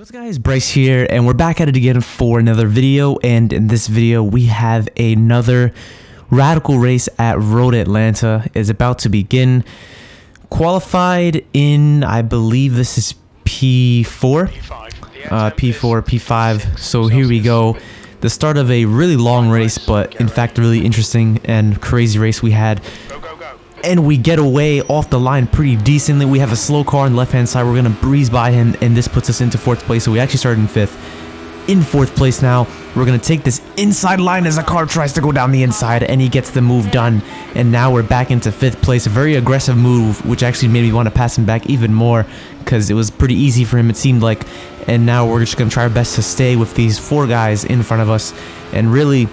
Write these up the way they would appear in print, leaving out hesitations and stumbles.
What's up guys, Bryce here, and we're back at it again for another video. And in this video we have another radical race at Road Atlanta is about to begin. Qualified in, I believe this is P4, P5. So here we go, the start of a really long race, but in fact a really interesting and crazy race we had. And we get away off the line pretty decently. We have a slow car on the left hand side. We're gonna breeze by him, and this puts us into 4th place. So we actually started in 5th. In 4th place now. We're gonna take this inside line as a car tries to go down the inside, and he gets the move done. And now we're back into 5th place. A very aggressive move, which actually made me want to pass him back even more, because it was pretty easy for him, it seemed like. And now we're just gonna try our best to stay with these 4 guys in front of us. And really,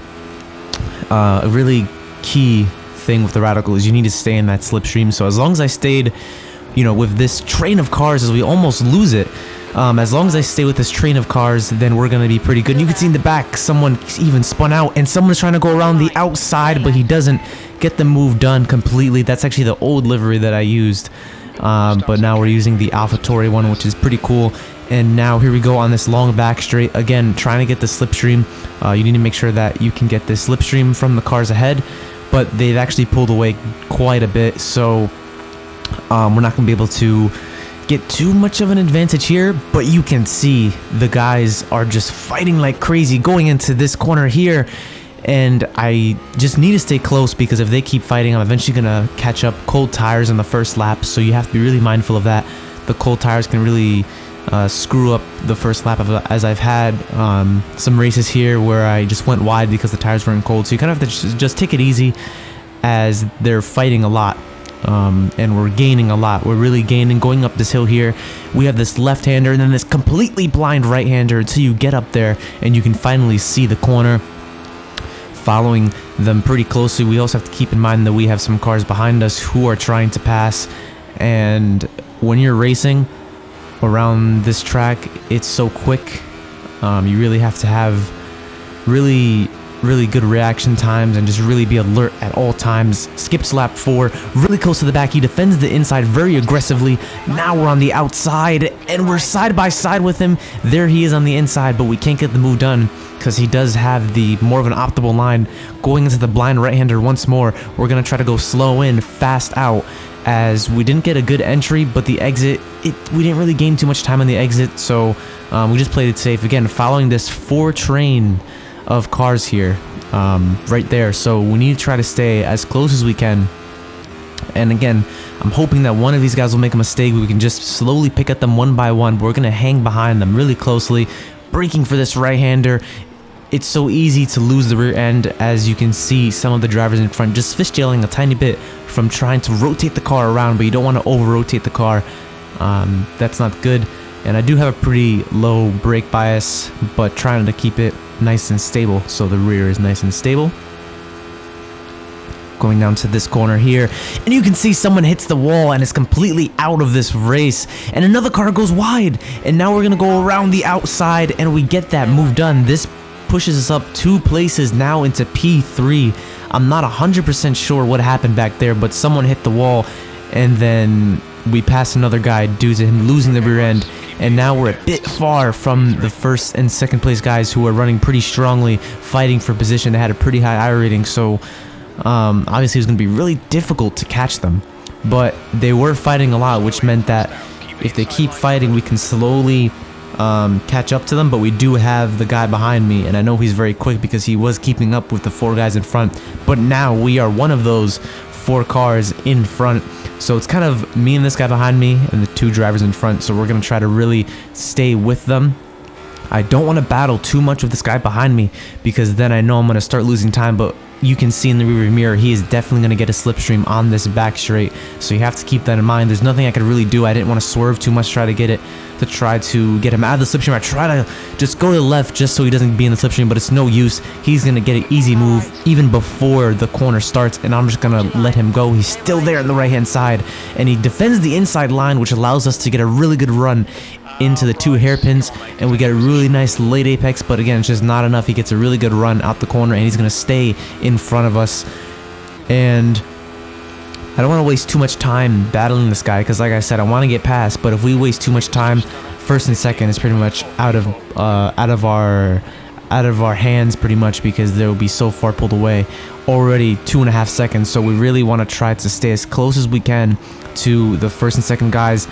a really key thing with the radical is you need to stay in that slipstream. So as long as I stayed, you know, with this train of cars, as we almost lose it, as long as I stay with this train of cars, then we're gonna be pretty good. And you can see in the back someone even spun out, and someone's trying to go around the outside, but he doesn't get the move done completely. That's actually the old livery that I used, but now we're using the AlphaTauri one, which is pretty cool. And now here we go on this long back straight, again trying to get the slipstream. You need to make sure that you can get this slipstream from the cars ahead, but they've actually pulled away quite a bit, so we're not gonna be able to get too much of an advantage here. But you can see the guys are just fighting like crazy going into this corner here, and I just need to stay close, because if they keep fighting, I'm eventually gonna catch up. Cold tires on the first lap, so you have to be really mindful of that. The cold tires can really screw up the first lap, as I've had some races here where I just went wide because the tires weren't cold. So you kind of have to just take it easy, as they're fighting a lot, and we're gaining a lot. We're really gaining going up this hill here. We have this left-hander and then this completely blind right-hander until you get up there and you can finally see the corner. Following them pretty closely. We also have to keep in mind that we have some cars behind us who are trying to pass, and when you're racing around this track, it's so quick. You really have to have really good reaction times and just really be alert at all times. Skips lap 4, really close to the back. He defends the inside very aggressively. Now we're on the outside and we're side by side with him. There he is on the inside, but we can't get the move done because he does have the more of an optimal line. Going into the blind right-hander once more. We're gonna try to go slow in, fast out, as we didn't get a good entry, but the exit, we didn't really gain too much time on the exit, so we just played it safe. Again, following this 4 train of cars here, right there, so we need to try to stay as close as we can. And again, I'm hoping that one of these guys will make a mistake. We can just slowly pick at them one by one, but we're gonna hang behind them really closely, braking for this right-hander. It's so easy to lose the rear end, as you can see some of the drivers in front just fishtailing a tiny bit from trying to rotate the car around, but you don't want to over-rotate the car. That's not good. And I do have a pretty low brake bias, but trying to keep it nice and stable, so the rear is nice and stable. Going down to this corner here, and you can see someone hits the wall and is completely out of this race, and another car goes wide, and now we're gonna go around the outside and we get that move done. This pushes us up 2 places now into P3. I'm not 100% sure what happened back there, but someone hit the wall, and then we passed another guy due to him losing the rear end. And now we're a bit far from the 1st and 2nd place guys, who are running pretty strongly, fighting for position. They had a pretty high I rating, so obviously it was going to be really difficult to catch them. But they were fighting a lot, which meant that if they keep fighting, we can slowly catch up to them. But we do have the guy behind me, and I know he's very quick because he was keeping up with the 4 guys in front. But now we are one of those 4 cars in front, so it's kind of me and this guy behind me and the 2 drivers in front. So we're gonna try to really stay with them. I don't want to battle too much with this guy behind me, because then I know I'm gonna start losing time. But you can see in the rearview mirror, he is definitely going to get a slipstream on this back straight, so you have to keep that in mind. There's nothing I could really do. I didn't want to swerve too much to try to get him out of the slipstream. I try to just go to the left just so he doesn't be in the slipstream, but it's no use. He's going to get an easy move even before the corner starts, and I'm just going to let him go. He's still there on the right hand side, and he defends the inside line, which allows us to get a really good run into the 2 hairpins, and we get a really nice late apex. But again, it's just not enough. He gets a really good run out the corner, and he's going to stay in front of us. And I don't want to waste too much time battling this guy, because like I said, I want to get past, but if we waste too much time first and second is pretty much out of our hands pretty much, because they'll be so far pulled away. Already 2.5 seconds, so we really want to try to stay as close as we can to the first and second guys.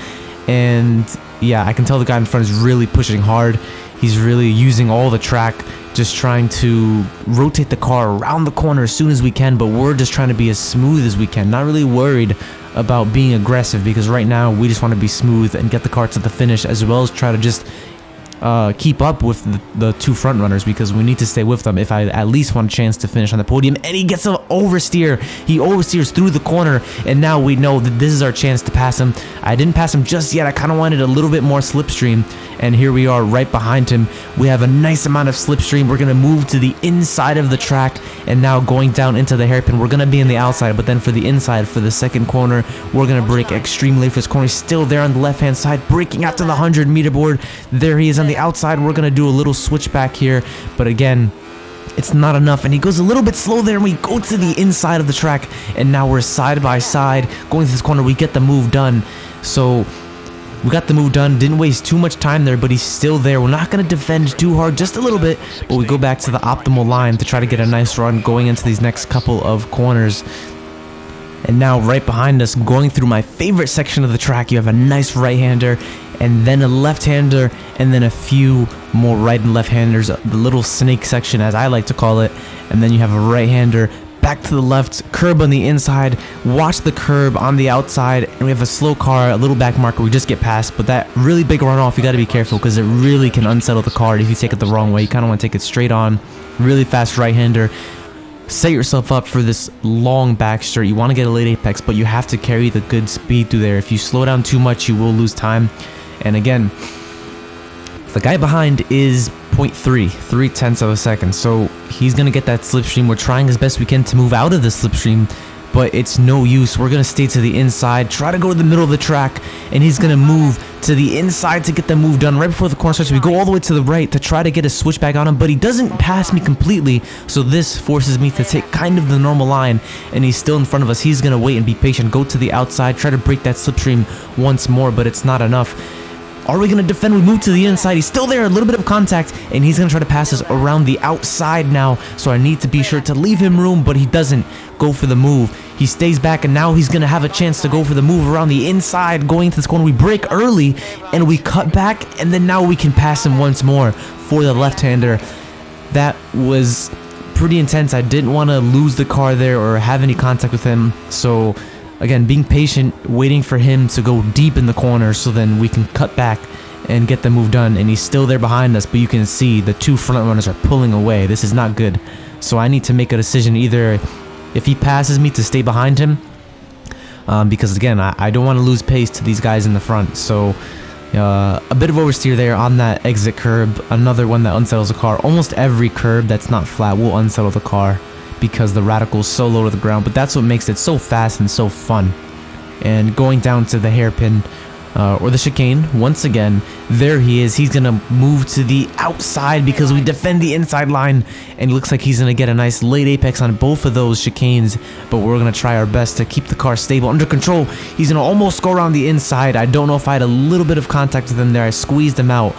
And yeah, I can tell the guy in front is really pushing hard. He's really using all the track, just trying to rotate the car around the corner as soon as we can, but we're just trying to be as smooth as we can, not really worried about being aggressive, because right now we just want to be smooth and get the car to the finish, as well as try to just keep up with the two front runners, because we need to stay with them if I at least want a chance to finish on the podium. And he gets an oversteer. He oversteers through the corner, and now we know that this is our chance to pass him. I didn't pass him just yet. I kind of wanted a little bit more slipstream, and here we are right behind him. We have a nice amount of slipstream. We're going to move to the inside of the track, and now going down into the hairpin. We're going to be in the outside, but then for the inside, for the second corner, we're going to brake extremely late for this corner. He's still there on the left-hand side, braking after the 100-meter board. There he is on the outside. We're going to do a little switch back here, but again, it's not enough, and he goes a little bit slow there, and we go to the inside of the track, and now we're side by side going to this corner. We get the move done, so we got the move done. Didn't waste too much time there, but he's still there. We're not going to defend too hard, just a little bit, but we go back to the optimal line to try to get a nice run going into these next couple of corners. And now right behind us, going through my favorite section of the track, you have a nice right-hander, and then a left-hander, and then a few more right and left-handers, the little snake section as I like to call it, and then you have a right-hander, back to the left, curb on the inside, watch the curb on the outside, and we have a slow car, a little back marker, we just get past, but that really big runoff, you got to be careful, because it really can unsettle the car if you take it the wrong way. You kind of want to take it straight on, really fast right-hander. Set yourself up for this long back straight. You want to get a late apex, but you have to carry the good speed through there. If you slow down too much, you will lose time. And again, the guy behind is 0.3 of a second, so he's going to get that slipstream. We're trying as best we can to move out of the slipstream, but it's no use. We're going to stay to the inside, try to go to the middle of the track, and he's going to move to the inside to get the move done right before the corner starts. We go all the way to the right to try to get a switchback on him, but he doesn't pass me completely, so this forces me to take kind of the normal line, and he's still in front of us. He's going to wait and be patient, go to the outside, try to break that slipstream once more, but it's not enough. Are we going to defend? We move to the inside. He's still there, a little bit of contact, and he's going to try to pass us around the outside now, so I need to be sure to leave him room, but he doesn't go for the move. He stays back, and now he's going to have a chance to go for the move around the inside, going to this corner. We break early, and we cut back, and then now we can pass him once more for the left-hander. That was pretty intense. I didn't want to lose the car there or have any contact with him, so again, being patient, waiting for him to go deep in the corner so then we can cut back and get the move done. And he's still there behind us, but you can see the two front runners are pulling away. This is not good. So I need to make a decision, either if he passes me to stay behind him, because again, I don't want to lose pace to these guys in the front. So a bit of oversteer there on that exit curb, another one that unsettles the car. Almost every curb that's not flat will unsettle the car, because the radical is so low to the ground, but that's what makes it so fast and so fun. And going down to the hairpin or the chicane, once again, there he is. He's gonna move to the outside because we defend the inside line, and it looks like he's gonna get a nice late apex on both of those chicanes, but we're gonna try our best to keep the car stable, under control. He's gonna almost go around the inside. I don't know if I had a little bit of contact with him there. I squeezed him out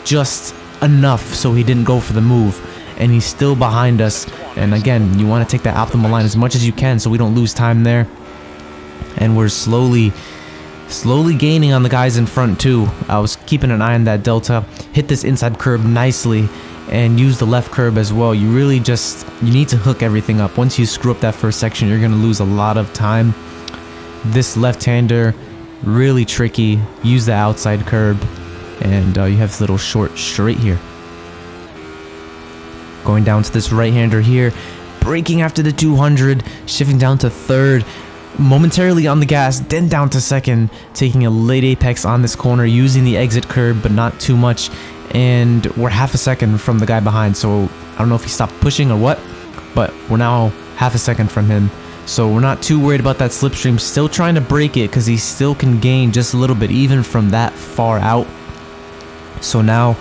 just enough so he didn't go for the move, and he's still behind us. And again, you want to take that optimal line as much as you can so we don't lose time there. And we're slowly gaining on the guys in front too. I was keeping an eye on that delta, hit this inside curb nicely, and use the left curb as well. You really you need to hook everything up. Once you screw up that first section, you're going to lose a lot of time. This left-hander, really tricky. Use the outside curb, and you have this little short straight here. Going down to this right-hander here, braking after the 200, shifting down to third, momentarily on the gas, then down to second, taking a late apex on this corner, using the exit curb, but not too much, and we're half a second from the guy behind, so I don't know if he stopped pushing or what, but we're now half a second from him, so we're not too worried about that slipstream. Still trying to break it because he still can gain just a little bit even from that far out. So now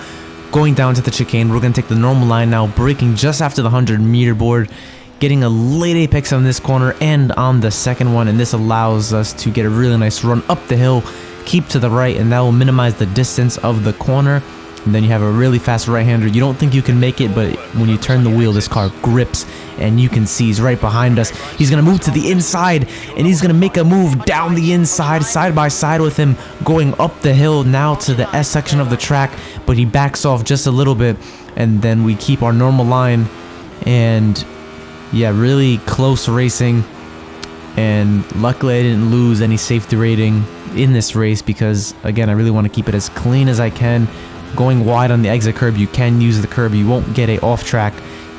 going down to the chicane, we're going to take the normal line now, braking just after the 100-meter board, getting a late apex on this corner and on the second one, and this allows us to get a really nice run up the hill, keep to the right, and that will minimize the distance of the corner. And then you have a really fast right-hander. You don't think you can make it, but when you turn the wheel, this car grips, and you can see he's right behind us. He's going to move to the inside, and he's going to make a move down the inside, side by side with him, going up the hill now to the S section of the track, but he backs off just a little bit, and then we keep our normal line. And yeah, really close racing, and luckily I didn't lose any safety rating in this race because, again, I really want to keep it as clean as I can. Going wide on the exit curb, you can use the curb, you won't get a off track.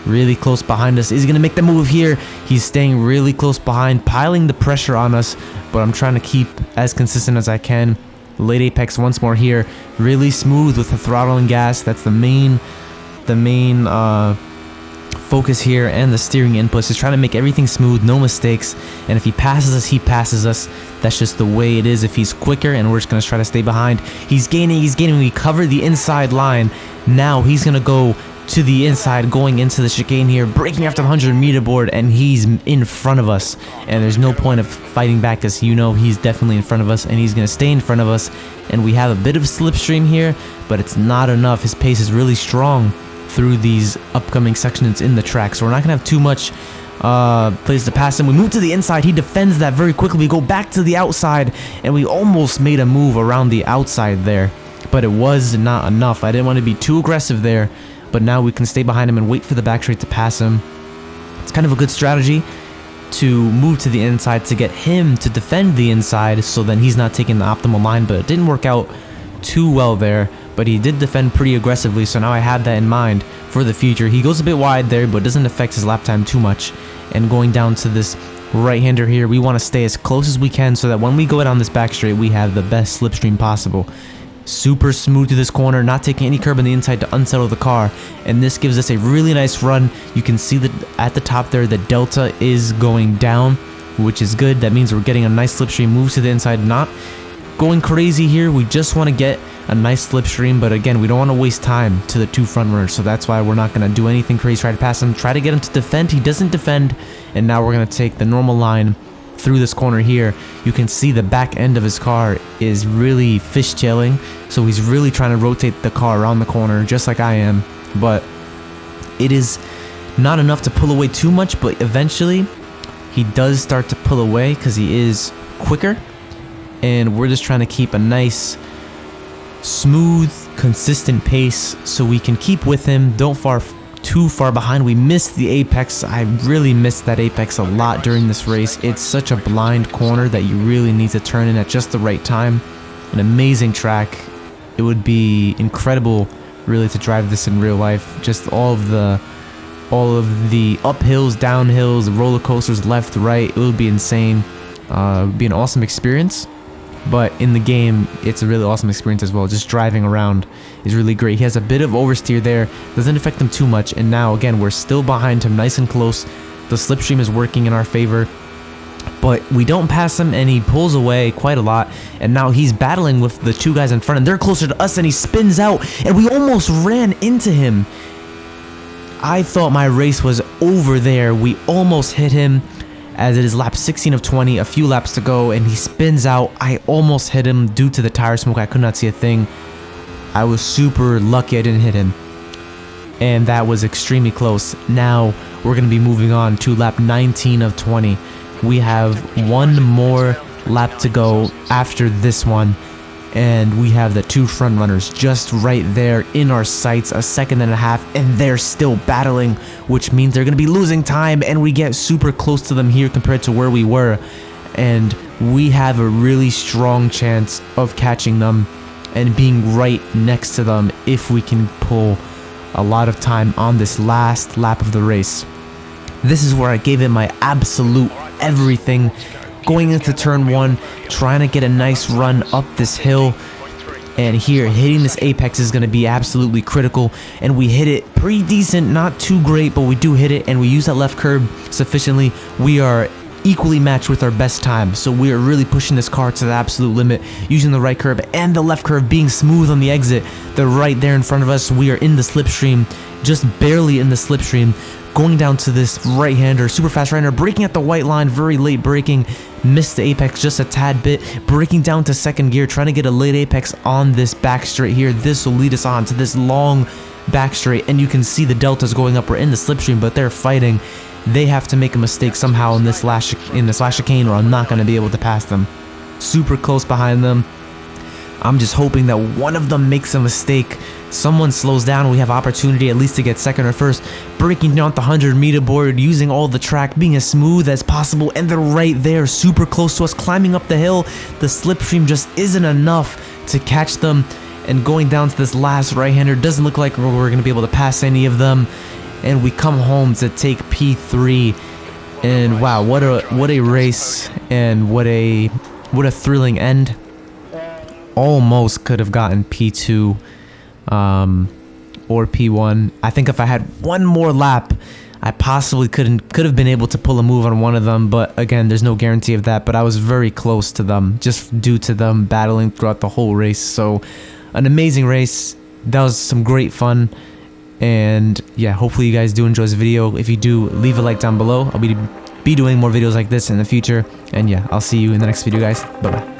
Really close behind us. Is he gonna make the move here? He's staying really close behind, piling the pressure on us, but I'm trying to keep as consistent as I can. Late apex once more here, really smooth with the throttle and gas. That's the main focus here, and the steering inputs. Just trying to make everything smooth, no mistakes. And if he passes us, he passes us. That's just the way it is if he's quicker, and we're just gonna try to stay behind. He's gaining. We cover the inside line. Now he's gonna go to the inside, going into the chicane here, braking after the 100-meter board, and he's in front of us. And there's no point of fighting back because he's definitely in front of us, and he's gonna stay in front of us. And we have a bit of slipstream here, but it's not enough. His pace is really strong through these upcoming sections in the track, so we're not gonna have too much place to pass him. We move to the inside. He defends that very quickly. We go back to the outside, and we almost made a move around the outside there, but it was not enough. I didn't want to be too aggressive there, but now we can stay behind him and wait for the back straight to pass him. It's kind of a good strategy to move to the inside to get him to defend the inside, so then he's not taking the optimal line, but it didn't work out too well there. But he did defend pretty aggressively, so now I had that in mind for the future. He goes a bit wide there, but doesn't affect his lap time too much. And going down to this right-hander here, we want to stay as close as we can so that when we go down this back straight, we have the best slipstream possible. Super smooth to this corner, not taking any curb on the inside to unsettle the car. And this gives us a really nice run. You can see that at the top there, the delta is going down, which is good. That means we're getting a nice slipstream, moves to the inside, not going crazy here. We just want to get a nice slipstream, but again, we don't want to waste time to the two front runners, so that's why we're not going to do anything crazy. Try to pass him, try to get him to defend. He doesn't defend, and now we're going to take the normal line through this corner here. You can see the back end of his car is really fishtailing, so he's really trying to rotate the car around the corner just like I am, but it is not enough to pull away too much. But eventually he does start to pull away because he is quicker, and we're just trying to keep a nice smooth, consistent pace so we can keep with him, don't fall too far behind. We missed the apex. I really missed that apex a lot during this race. It's such a blind corner that you really need to turn in at just the right time. An amazing track. It would be incredible really to drive this in real life. Just all of the uphills, downhills, roller coasters, left, right. It would be insane. It would be an awesome experience. But in the game, it's a really awesome experience as well. Just driving around is really great. He has a bit of oversteer there. Doesn't affect him too much. And now, again, we're still behind him, nice and close. The slipstream is working in our favor. But we don't pass him, and he pulls away quite a lot. And now he's battling with the two guys in front, and they're closer to us, and he spins out. And we almost ran into him. I thought my race was over there. We almost hit him, as it is lap 16 of 20, a few laps to go, and he spins out. I almost hit him due to the tire smoke. I could not see a thing. I was super lucky I didn't hit him, and that was extremely close. Now we're going to be moving on to lap 19 of 20. We have one more lap to go after this one, and we have the two front runners just right there in our sights, a second and a half, and they're still battling, which means they're going to be losing time, and we get super close to them here compared to where we were, and we have a really strong chance of catching them and being right next to them if we can pull a lot of time on this last lap of the race. This is where I gave it my absolute everything. Going into turn one, trying to get a nice run up this hill, and here hitting this apex is going to be absolutely critical, and we hit it pretty decent, not too great, but we do hit it, and we use that left curb sufficiently. We are equally matched with our best time. So we are really pushing this car to the absolute limit, using the right curb and the left curb, being smooth on the exit. They're right there in front of us. We are in the slipstream, just barely in the slipstream, going down to this right-hander, super fast right-hander, braking at the white line, very late braking, missed the apex just a tad bit, braking down to second gear, trying to get a late apex on this back straight here. This will lead us on to this long back straight, and you can see the deltas going up. We're in the slipstream, but they're fighting. They have to make a mistake somehow in this last chicane, or I'm not going to be able to pass them. Super close behind them. I'm just hoping that one of them makes a mistake. Someone slows down. We have opportunity at least to get second or first. Breaking down the 100-meter board, using all the track, being as smooth as possible, and they're right there, super close to us, climbing up the hill. The slipstream just isn't enough to catch them. And going down to this last right-hander, doesn't look like we're going to be able to pass any of them. And we come home to take P3. And wow, what a race, and what a thrilling end. Almost could have gotten P2 or P1. I think if I had one more lap, I possibly could have been able to pull a move on one of them, but again, there's no guarantee of that. But I was very close to them, just due to them battling throughout the whole race. So an amazing race. That was some great fun. And yeah, hopefully you guys do enjoy this video. If you do, leave a like down below. I'll be doing more videos like this in the future. And yeah, I'll see you in the next video, guys. Bye bye.